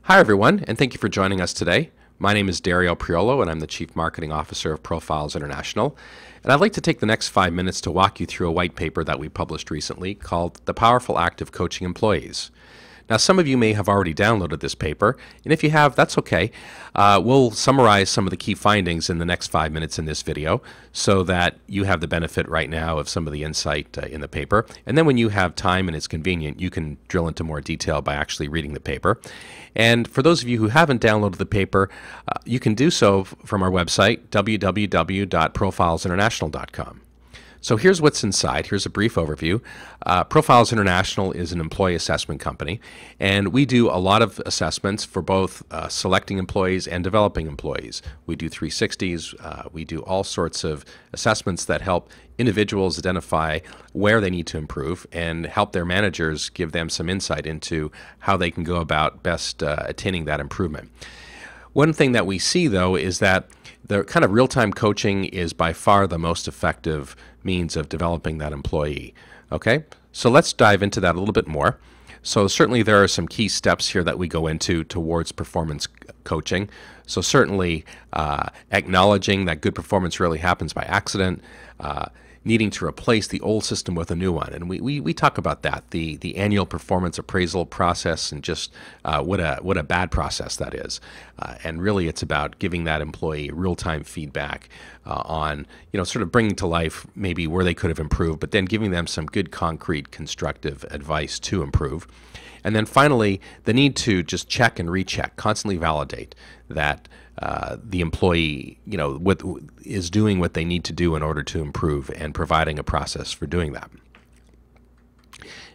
Hi, everyone, and thank you for joining us today. My name is Dario Priolo, and I'm the Chief Marketing Officer of Profiles International. And I'd like to take the next 5 minutes to walk you through a white paper that we published recently called The Powerful Act of Coaching Employees. Now, some of you may have already downloaded this paper, and if you have, that's okay. We'll summarize some of the key findings in the next 5 minutes in this video so that you have the benefit right now of some of the insight in the paper. And then when you have time and it's convenient, you can drill into more detail by actually reading the paper. And for those of you who haven't downloaded the paper, you can do so from our website, www.profilesinternational.com. So here's what's inside. Here's a brief overview. Profiles International is an employee assessment company, and we do a lot of assessments for both selecting employees and developing employees. We do 360s. We do all sorts of assessments that help individuals identify where they need to improve and help their managers give them some insight into how they can go about best attaining that improvement. One thing that we see, though, is that the kind of real-time coaching is by far the most effective means of developing that employee. Okay, so let's dive into that a little bit more. So certainly there are some key steps here that we go into towards performance coaching. So certainly acknowledging that good performance really happens by accident, needing to replace the old system with a new one. And we talk about that, the annual performance appraisal process, and just what a bad process that is. And really it's about giving that employee real-time feedback on, sort of bringing to life maybe where they could have improved, but then giving them some good, concrete, constructive advice to improve. And then finally, the need to just check and recheck, constantly validate that the employee, is doing what they need to do in order to improve, and providing a process for doing that.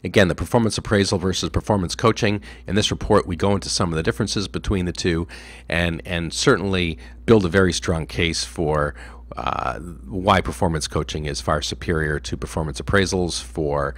Again, the performance appraisal versus performance coaching. In this report, we go into some of the differences between the two, and certainly build a very strong case for why performance coaching is far superior to performance appraisals for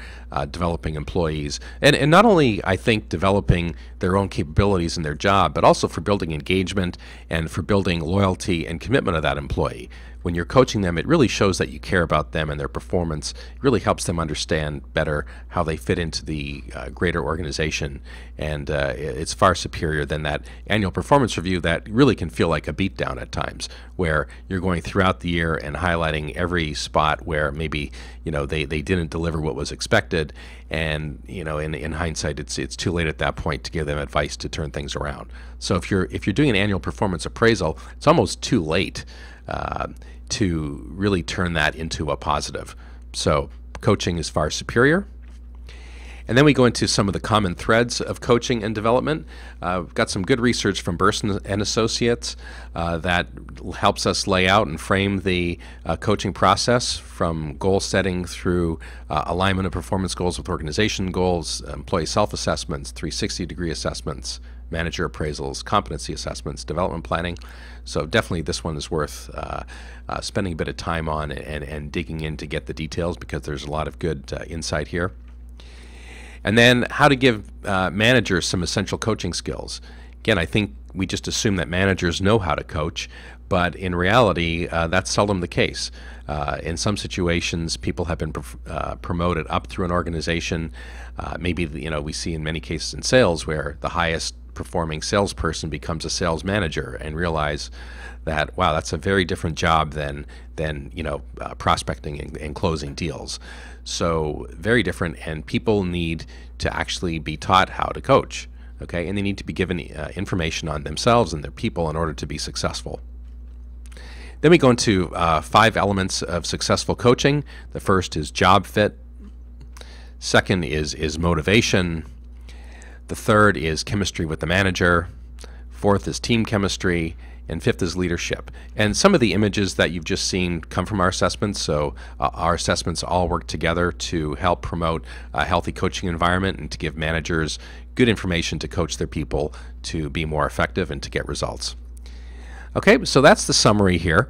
developing employees. And not only, I think, developing their own capabilities in their job, but also for building engagement and for building loyalty and commitment of that employee. When you're coaching them, it really shows that you care about them and their performance. It really helps them understand better how they fit into the greater organization. And it's far superior than that annual performance review that really can feel like a beatdown at times, where you're going throughout the year and highlighting every spot where maybe they didn't deliver what was expected. And in hindsight, it's too late at that point to give them advice to turn things around. So if you're doing an annual performance appraisal, it's almost too late to really turn that into a positive. So coaching is far superior. And then we go into some of the common threads of coaching and development. We've got some good research from Burson and Associates that helps us lay out and frame the coaching process, from goal setting through alignment of performance goals with organization goals, employee self-assessments, 360-degree assessments, manager appraisals, competency assessments, development planning. So definitely this one is worth spending a bit of time on and digging in to get the details, because there's a lot of good insight here. And then how to give managers some essential coaching skills. Again, I think we just assume that managers know how to coach, but in reality, that's seldom the case. In some situations, people have been promoted up through an organization. Maybe we see in many cases in sales where the highest performing salesperson becomes a sales manager, and realize that, wow, that's a very different job than prospecting and closing deals. So very different, and people need to actually be taught how to coach, okay? And they need to be given information on themselves and their people in order to be successful. Then we go into 5 elements of successful coaching. The first is job fit. Second is motivation. The third is chemistry with the manager. Fourth is team chemistry. And fifth is leadership. And some of the images that you've just seen come from our assessments. So our assessments all work together to help promote a healthy coaching environment and to give managers good information to coach their people to be more effective and to get results. Okay, so that's the summary here.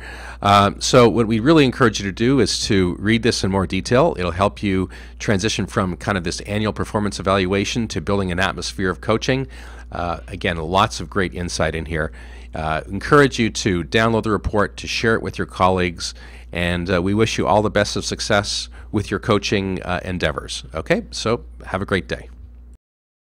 So what we really encourage you to do is to read this in more detail. It'll help you transition from kind of this annual performance evaluation to building an atmosphere of coaching. Again, lots of great insight in here. Encourage you to download the report, to share it with your colleagues, and we wish you all the best of success with your coaching endeavors. Okay, so have a great day.